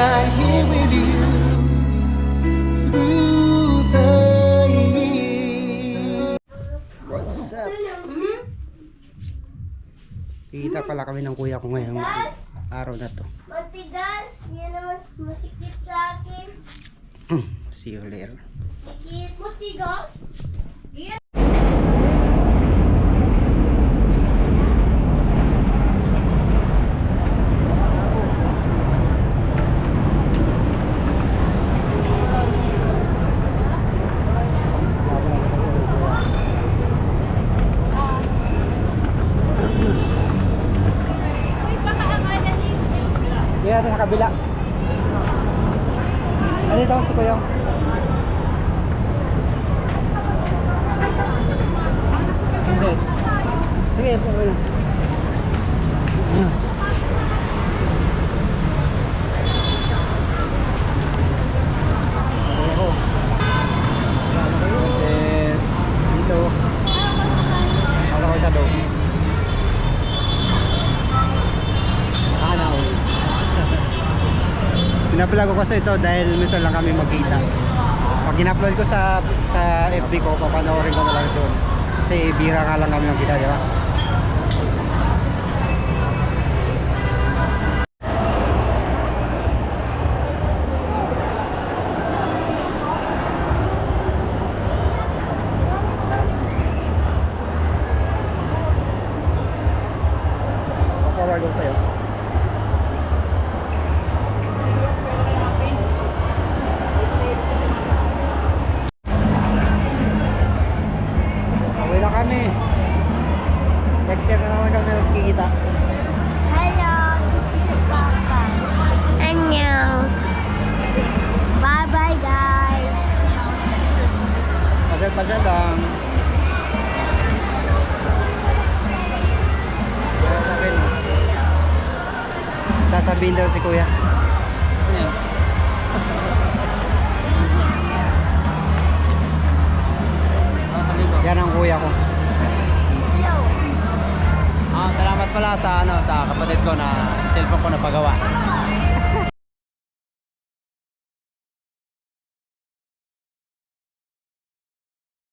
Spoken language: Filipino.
right here with you through the years. What's up? Kita pala kami ng kuya ko ngayong araw na to. Matigas, yan ang mas masikip sa akin. See you later. Sikip. Matigas? Kaya sa kabila. Ano ito si Kuya? Hindi. Sige, ito Kuya. Yes. Dito. Ako ko sa loob. Pina-vlog ko kasi ito dahil minsan lang kami magkita. Pag in-upload ko sa FB ko, papanoorin ko na lang doon. Kasi bira nga lang kami magkita, di ba? Forward ko sa'yo. Next year na naman kami magkikita. Hello, this is Papa. Annyeong. Bye-bye, guys. Pasal-pasal lang. Sasabihin daw si Kuya. Ayan. Yan ang kuya ko. Hello. Salamat pala sa sa kapatid ko na cellphone ko na pagawa.